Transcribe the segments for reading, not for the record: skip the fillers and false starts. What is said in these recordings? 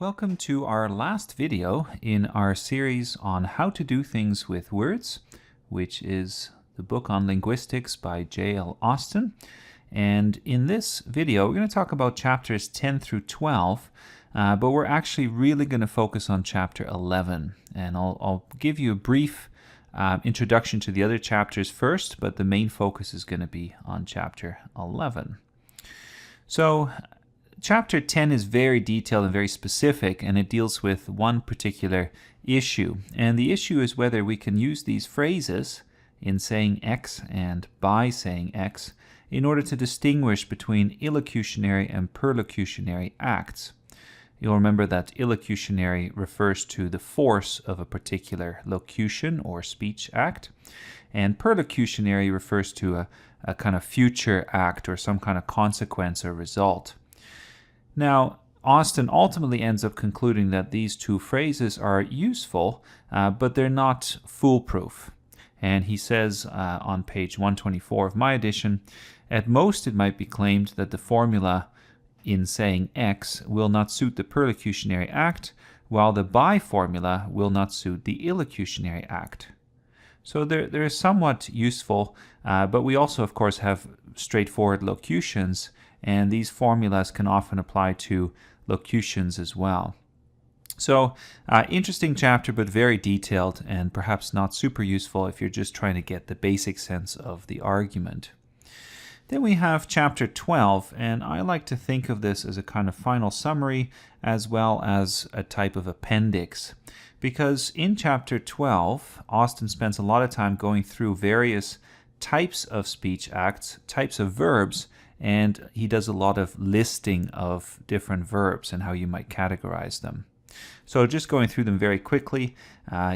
Welcome to our last video in our series on how to do things with words, which is the book on linguistics by J.L. Austin. And in this video, we're going to talk about chapters 10 through 12, but we're actually really going to focus on chapter 11. And I'll give you a brief introduction to the other chapters first, but the main focus is going to be on chapter 11. So, Chapter 10 is very detailed and very specific, and it deals with one particular issue. And the issue is whether we can use these phrases in saying X and by saying X in order to distinguish between illocutionary and perlocutionary acts. You'll remember that illocutionary refers to the force of a particular locution or speech act, and perlocutionary refers to a kind of future act or some kind of consequence or result. Now, Austin ultimately ends up concluding that these two phrases are useful, but they're not foolproof. And he says on page 124 of my edition, at most it might be claimed that the formula in saying X will not suit the perlocutionary act, while the by formula will not suit the illocutionary act. So they're somewhat useful, but we also, of course, have straightforward locutions, and these formulas can often apply to locutions as well. So, interesting chapter, but very detailed and perhaps not super useful if you're just trying to get the basic sense of the argument. Then we have chapter 12, and I like to think of this as a kind of final summary as well as a type of appendix. Because in chapter 12, Austin spends a lot of time going through various types of speech acts, types of verbs, and he does a lot of listing of different verbs and how you might categorize them. So just going through them very quickly,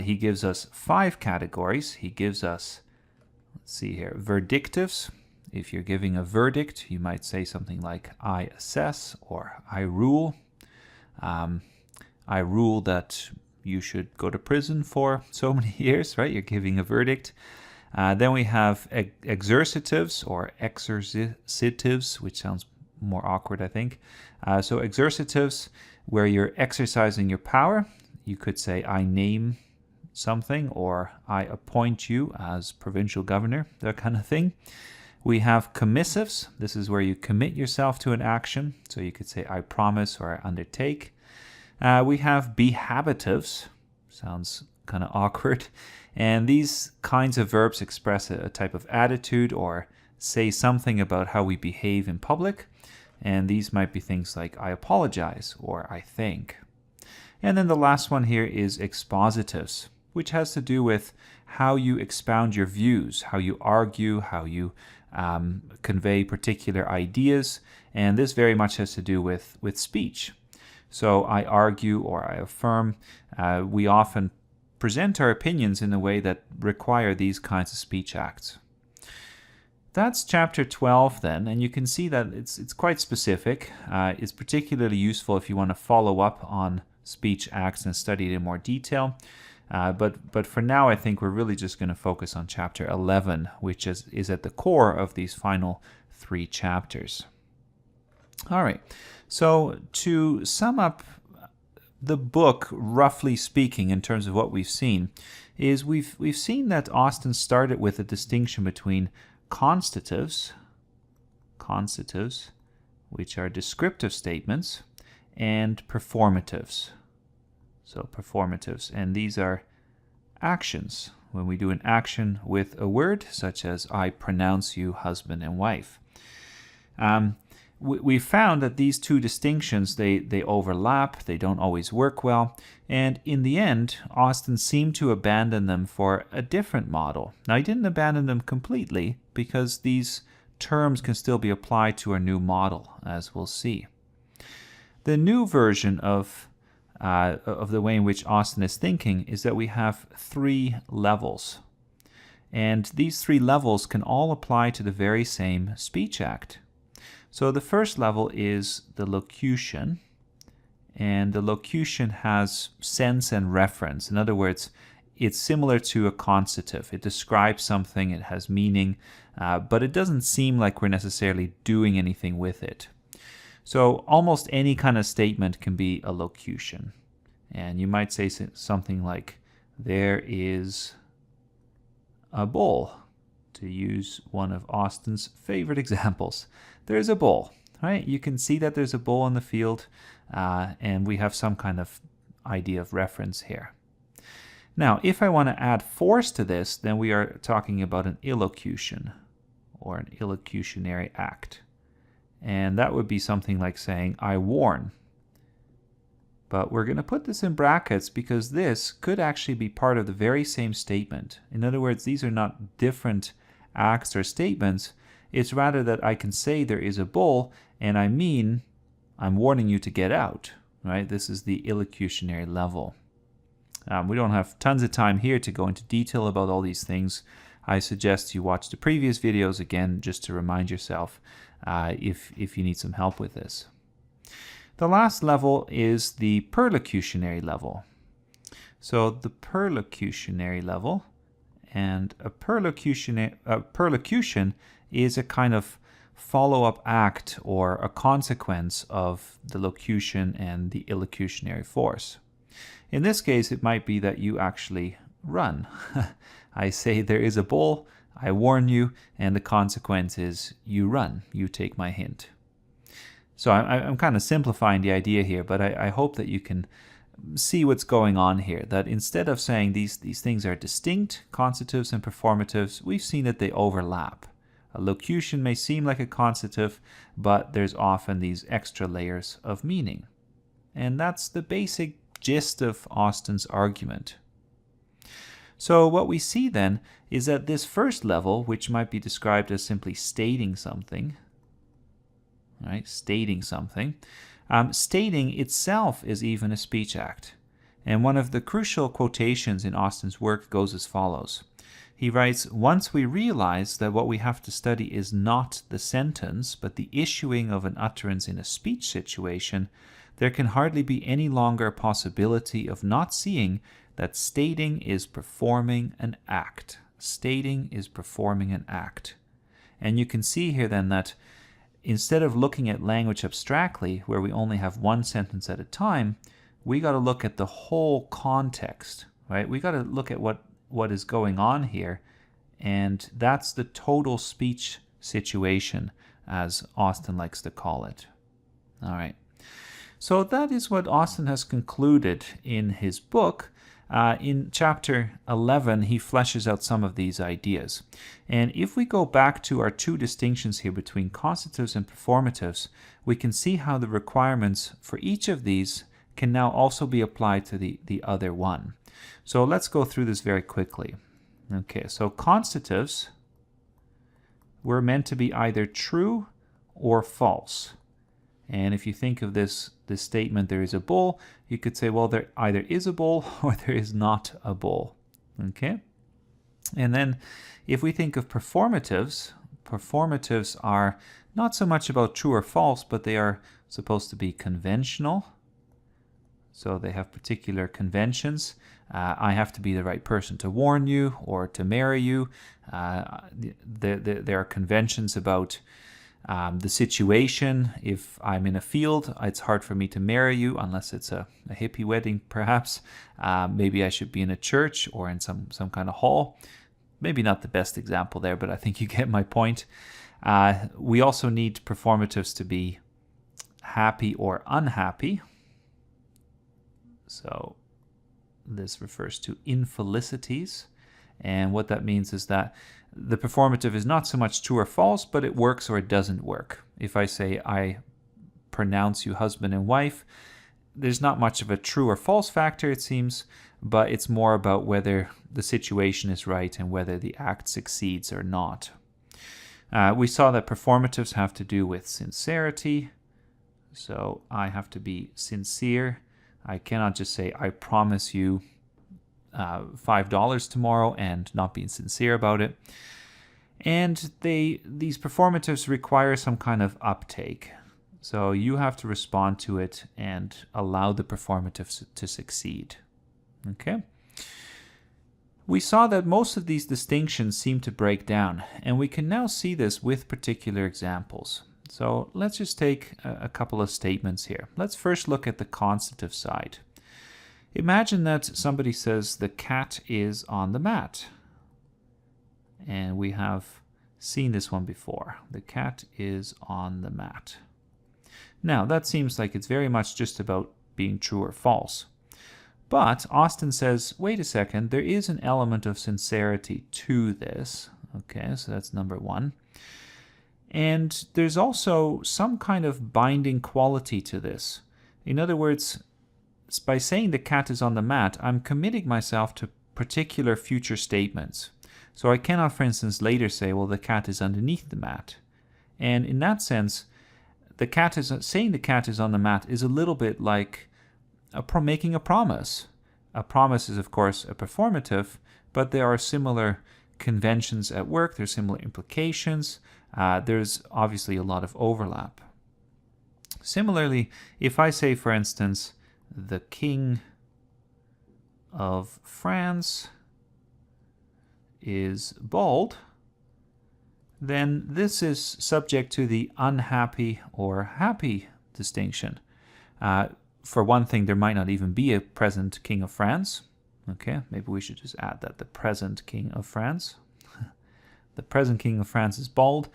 he gives us 5 categories. He gives us, let's see here, verdictives. If you're giving a verdict, you might say something like, I assess, or I rule. I rule that you should go to prison for so many years, right? You're giving a verdict. Then we have exercitives or exercitives, which sounds more awkward, I think. So exercitives, where you're exercising your power. You could say, I name something, or I appoint you as provincial governor, that kind of thing. We have commissives. This is where you commit yourself to an action. So you could say, I promise, or I undertake. We have behabitives. Sounds kind of awkward. And these kinds of verbs express a type of attitude or say something about how we behave in public. And these might be things like I apologize or I think. And then the last one here is expositives, which has to do with how you expound your views, how you argue, how you convey particular ideas. And this very much has to do with speech. So I argue or I affirm. We often present our opinions in a way that require these kinds of speech acts. That's chapter 12 then, and you can see that it's quite specific. It's particularly useful if you want to follow up on speech acts and study it in more detail. But for now, I think we're really just going to focus on chapter 11, which is at the core of these final 3 chapters. All right, so to sum up the book, roughly speaking, in terms of what we've seen, is we've seen that Austin started with a distinction between constatives, which are descriptive statements, and performatives. So performatives, and these are actions, when we do an action with a word, such as I pronounce you husband and wife. We found that these two distinctions, they overlap, they don't always work well, and in the end, Austin seemed to abandon them for a different model. Now, he didn't abandon them completely, because these terms can still be applied to a new model, as we'll see. The new version of the way in which Austin is thinking is that we have 3 levels. And these 3 levels can all apply to the very same speech act. So the first level is the locution, and the locution has sense and reference. In other words, it's similar to a constative. It describes something, it has meaning, but it doesn't seem like we're necessarily doing anything with it. So almost any kind of statement can be a locution. And you might say something like, there is a bowl, to use one of Austin's favorite examples. There's a bowl, right? You can see that there's a bowl in the field, and we have some kind of idea of reference here. Now, if I want to add force to this, then we are talking about an illocution, or an illocutionary act. And that would be something like saying, I warn. But we're going to put this in brackets because this could actually be part of the very same statement. In other words, these are not different acts or statements. It's rather that I can say there is a bowl, and I mean I'm warning you to get out, right? This is the illocutionary level. We don't have tons of time here to go into detail about all these things. I suggest you watch the previous videos again just to remind yourself if you need some help with this. The last level is the perlocutionary level. So the perlocutionary level, and a perlocution is a kind of follow-up act or a consequence of the locution and the illocutionary force. In this case, it might be that you actually run. I say there is a bowl, I warn you, and the consequence is you run. You take my hint. So I'm kind of simplifying the idea here, but I hope that you can see what's going on here, that instead of saying these things are distinct, consitives and performatives, we've seen that they overlap. A locution may seem like a consitive, but there's often these extra layers of meaning. And that's the basic gist of Austin's argument. So what we see then is that this first level, which might be described as simply stating something, right? Stating something. Stating itself is even a speech act. And one of the crucial quotations in Austin's work goes as follows. He writes, once we realize that what we have to study is not the sentence, but the issuing of an utterance in a speech situation, there can hardly be any longer a possibility of not seeing that stating is performing an act. Stating is performing an act. And you can see here then that instead of looking at language abstractly, where we only have one sentence at a time, we got to look at the whole context, right? We got to look at what is going on here, and that's the total speech situation, as Austin likes to call it. All right. So that is what Austin has concluded in his book. In chapter 11, he fleshes out some of these ideas. And if we go back to our two distinctions here between consitives and performatives, we can see how the requirements for each of these can now also be applied to the other one. So let's go through this very quickly. Okay, so consitives were meant to be either true or false. And if you think of this statement, there is a bowl, you could say, well, there either is a bowl or there is not a bowl. Okay? And then if we think of performatives, performatives are not so much about true or false, but they are supposed to be conventional. So they have particular conventions. I have to be the right person to warn you or to marry you. There are conventions about the situation. If I'm in a field, it's hard for me to marry you unless it's a hippie wedding, perhaps. Maybe I should be in a church or in some kind of hall. Maybe not the best example there, but I think you get my point. We also need performatives to be happy or unhappy. So this refers to infelicities. And what that means is that the performative is not so much true or false, but it works or it doesn't work. If I say, I pronounce you husband and wife, there's not much of a true or false factor, it seems, but it's more about whether the situation is right and whether the act succeeds or not. We saw that performatives have to do with sincerity. So I have to be sincere. I cannot just say, I promise you $5 tomorrow and not being sincere about it. And these performatives require some kind of uptake. So you have to respond to it and allow the performative to succeed. Okay? We saw that most of these distinctions seem to break down, and we can now see this with particular examples. So let's just take a couple of statements here. Let's first look at the constative side. Imagine that somebody says the cat is on the mat. And we have seen this one before. The cat is on the mat. Now, that seems like it's very much just about being true or false. But Austin says, wait a second, there is an element of sincerity to this. Okay, so that's number one. And there's also some kind of binding quality to this. In other words, by saying the cat is on the mat, I'm committing myself to particular future statements. So I cannot, for instance, later say, well, the cat is underneath the mat. And in that sense, saying the cat is on the mat is a little bit like making a promise. A promise is, of course, a performative, but there are similar conventions at work. There's similar implications. There's obviously a lot of overlap. Similarly, if I say, for instance, the King of France is bald, then this is subject to the unhappy or happy distinction. For one thing, there might not even be a present King of France. Okay, maybe we should just add that, the present King of France. The present King of France is bald.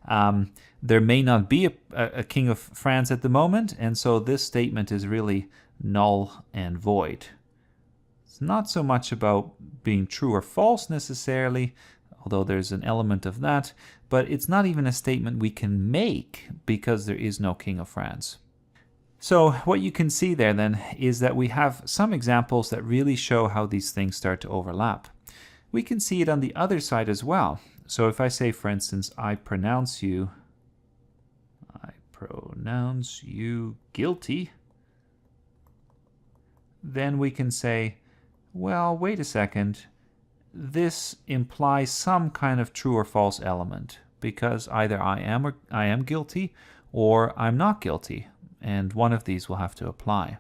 There may not be a King of France at the moment, and so this statement is really null and void. It's not so much about being true or false necessarily, although there's an element of that, but it's not even a statement we can make because there is no King of France. So what you can see there then is that we have some examples that really show how these things start to overlap. We can see it on the other side as well. So if I say, for instance, I pronounce you guilty, then we can say, well, wait a second, this implies some kind of true or false element, because either I am guilty or I'm not guilty, and one of these will have to apply.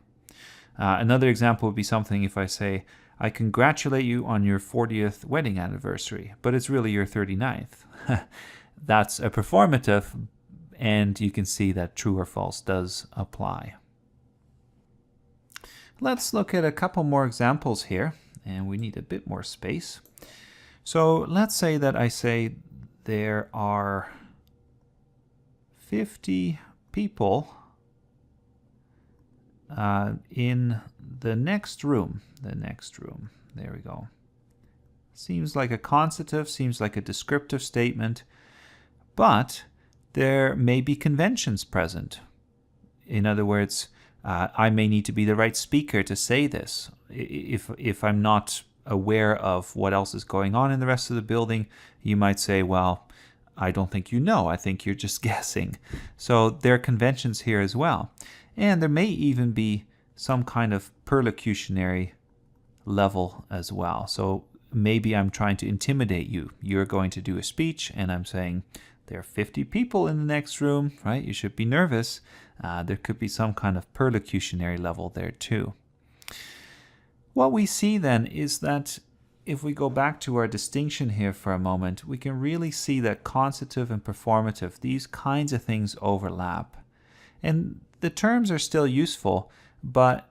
Another example would be something if I say, I congratulate you on your 40th wedding anniversary, but it's really your 39th. That's a performative, and you can see that true or false does apply. Let's look at a couple more examples here, and we need a bit more space. So let's say that I say there are 50 people in the next room. There we go. Seems like a constative, seems like a descriptive statement, but there may be conventions present. In other words, I may need to be the right speaker to say this. If I'm not aware of what else is going on in the rest of the building, you might say, well, I don't think you know. I think you're just guessing. So there are conventions here as well. And there may even be some kind of perlocutionary level as well. So maybe I'm trying to intimidate you. You're going to do a speech, and I'm saying, there are 50 people in the next room, right? You should be nervous. There could be some kind of perlocutionary level there too. What we see then is that if we go back to our distinction here for a moment, we can really see that constative and performative, these kinds of things overlap. And the terms are still useful, but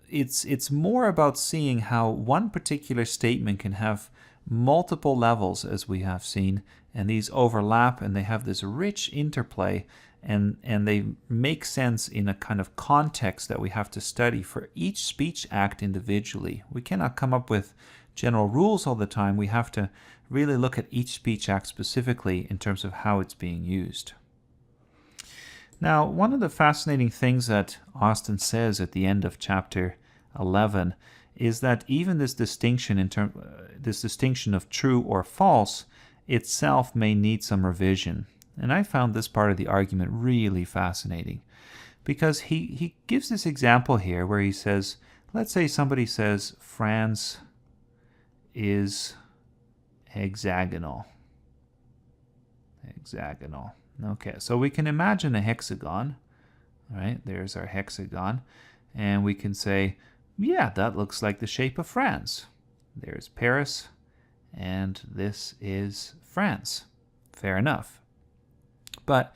it's more about seeing how one particular statement can have multiple levels, as we have seen, and these overlap and they have this rich interplay, and they make sense in a kind of context that we have to study for each speech act individually. We cannot come up with general rules all the time. We have to really look at each speech act specifically in terms of how it's being used. Now, one of the fascinating things that Austin says at the end of chapter 11 is that even this distinction of true or false itself may need some revision. And I found this part of the argument really fascinating, because he gives this example here where he says, let's say somebody says France is hexagonal. Okay, so we can imagine a hexagon, right? There's our hexagon, and we can say, yeah, that looks like the shape of France. There's Paris, and this is France. Fair enough. But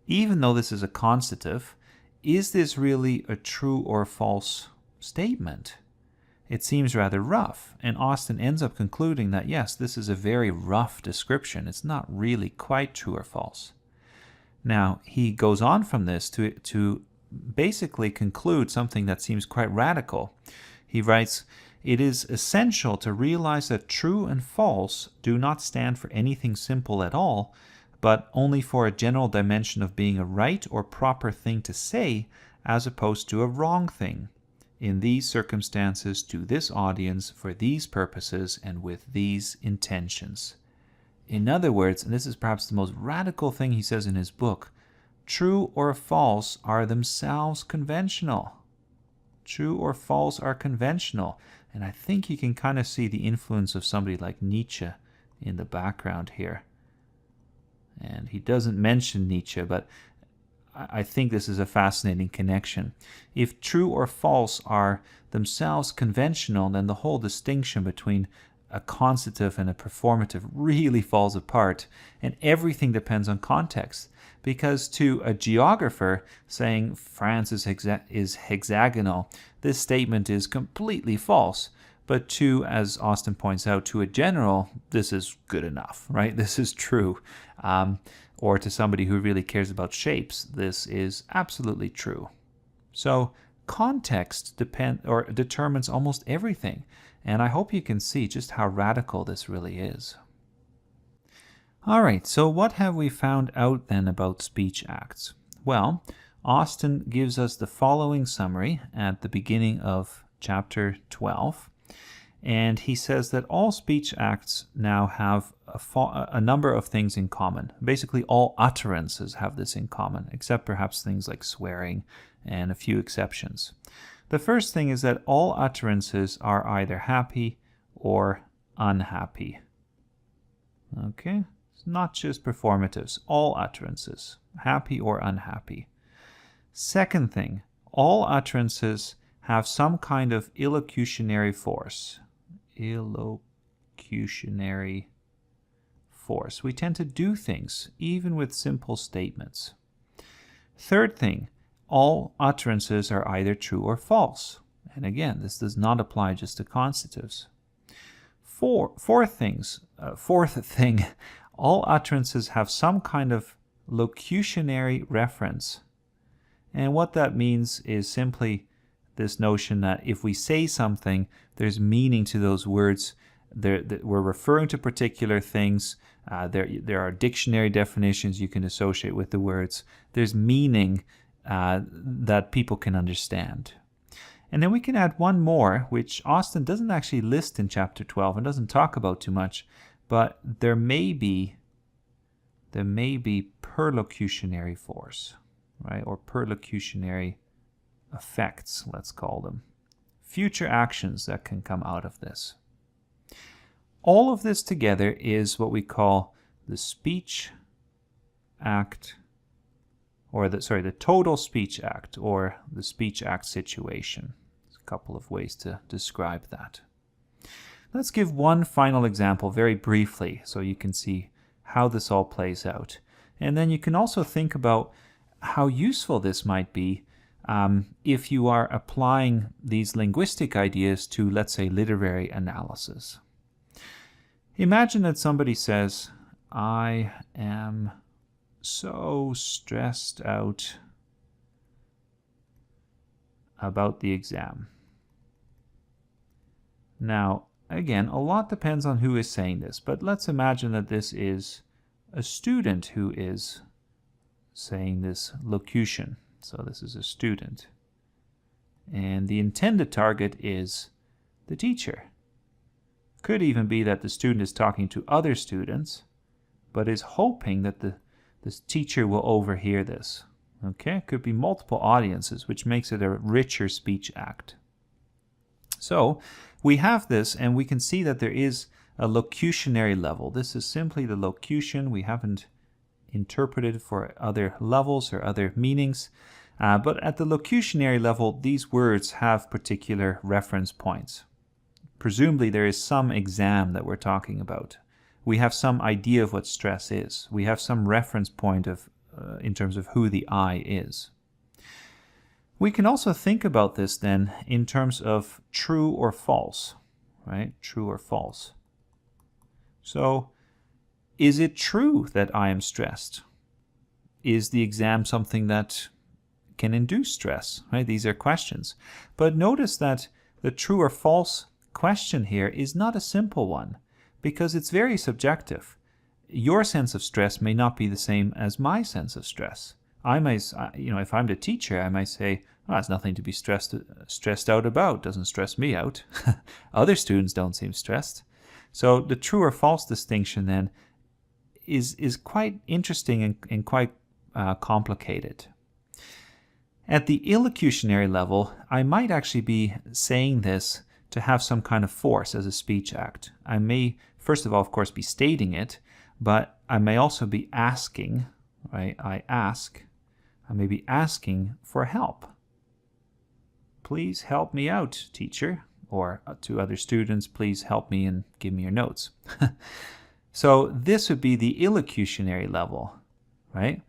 even though this is a constative, is this really a true or false statement? It seems rather rough, and Austin ends up concluding that yes, this is a very rough description. It's not really quite true or false. Now, he goes on from this to basically conclude something that seems quite radical. He writes, "It is essential to realize that true and false do not stand for anything simple at all, but only for a general dimension of being a right or proper thing to say, as opposed to a wrong thing. In these circumstances, to this audience, for these purposes, and with these intentions." In other words, and this is perhaps the most radical thing he says in his book, true or false are themselves conventional. True or false are conventional. And I think you can kind of see the influence of somebody like Nietzsche in the background here. And he doesn't mention Nietzsche, but I think this is a fascinating connection. If true or false are themselves conventional, then the whole distinction between a constative and a performative really falls apart, and everything depends on context. Because to a geographer saying France is hexagonal, this statement is completely false. But to, as Austin points out, to a general, this is good enough, right? This is true. Or to somebody who really cares about shapes, this is absolutely true. So context determines almost everything. And I hope you can see just how radical this really is. All right, so what have we found out then about speech acts? Well, Austin gives us the following summary at the beginning of chapter 12. And he says that all speech acts now have a number of things in common. Basically, all utterances have this in common, except perhaps things like swearing and a few exceptions. The first thing is that all utterances are either happy or unhappy. Okay? It's not just performatives. All utterances, happy or unhappy. Second thing, all utterances have some kind of illocutionary force. Illocutionary force. We tend to do things, even with simple statements. Third thing, all utterances are either true or false. And again, this does not apply just to constatives. Fourth thing, all utterances have some kind of locutionary reference. And what that means is simply this notion that if we say something, there's meaning to those words. We're referring to particular things. There are dictionary definitions you can associate with the words. There's meaning that people can understand. And then we can add one more, which Austin doesn't actually list in chapter 12 and doesn't talk about too much, but there may be perlocutionary force, right? Or perlocutionary effects, let's call them. Future actions that can come out of this. All of this together is what we call the speech act, or the total speech act, or the speech act situation. There's a couple of ways to describe that. Let's give one final example very briefly so you can see how this all plays out. And then you can also think about how useful this might be if you are applying these linguistic ideas to, let's say, literary analysis. Imagine that somebody says, "I am so stressed out about the exam." Now, again, a lot depends on who is saying this, but let's imagine that this is a student who is saying this locution. So this is a student. And the intended target is the teacher. Could even be that the student is talking to other students, but is hoping that this teacher will overhear this. Okay, could be multiple audiences, which makes it a richer speech act. So we have this, and we can see that there is a locutionary level. This is simply the locution. We haven't interpreted for other levels or other meanings. But at the locutionary level, these words have particular reference points. Presumably there is some exam that we're talking about. We have some idea of what stress is. We have some reference point of in terms of who the I is. We can also think about this then in terms of true or false, right? True or false. So, is it true that I am stressed? Is the exam something that can induce stress, right? These are questions. But notice that the true or false question here is not a simple one because it's very subjective. Your sense of stress may not be the same as my sense of stress. I might, if I'm the teacher, I might say, oh, that's nothing to be stressed out about. Doesn't stress me out. Other students don't seem stressed. So the true or false distinction then is quite interesting and quite complicated. At the illocutionary level, I might actually be saying this to have some kind of force as a speech act. I may, first of all, of course, be stating it, but I may also be asking, right? I may be asking for help. Please help me out, teacher. Or to other students, please help me and give me your notes. So this would be the illocutionary level, right?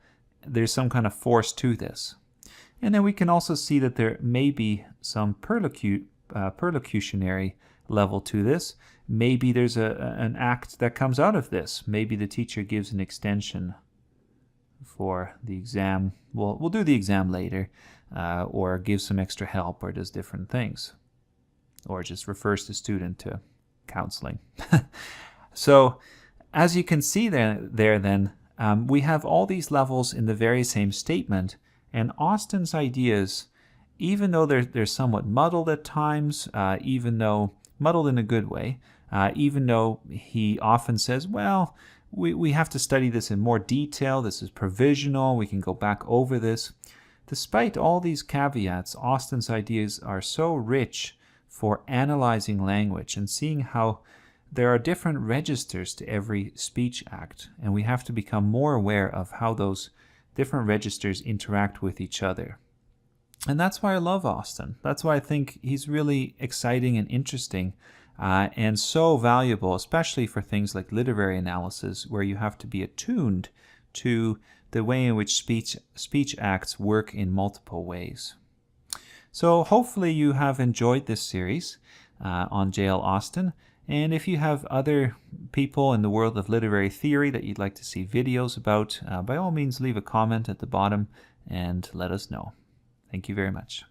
There's some kind of force to this. And then we can also see that there may be some perlocutionary level to this. Maybe there's an act that comes out of this. Maybe the teacher gives an extension for the exam. We'll do the exam later, or gives some extra help, or does different things, or just refers the student to counseling. So as you can see there then, we have all these levels in the very same statement, and Austin's ideas, even though they're somewhat muddled at times, even though muddled in a good way, even though he often says, well, we have to study this in more detail, this is provisional, we can go back over this. Despite all these caveats, Austin's ideas are so rich for analyzing language and seeing how there are different registers to every speech act, and we have to become more aware of how those different registers interact with each other. And that's why I love Austin. That's why I think he's really exciting and interesting, and so valuable, especially for things like literary analysis, where you have to be attuned to the way in which speech acts work in multiple ways. So hopefully you have enjoyed this series on J.L. Austin. And if you have other people in the world of literary theory that you'd like to see videos about, by all means leave a comment at the bottom and let us know. Thank you very much.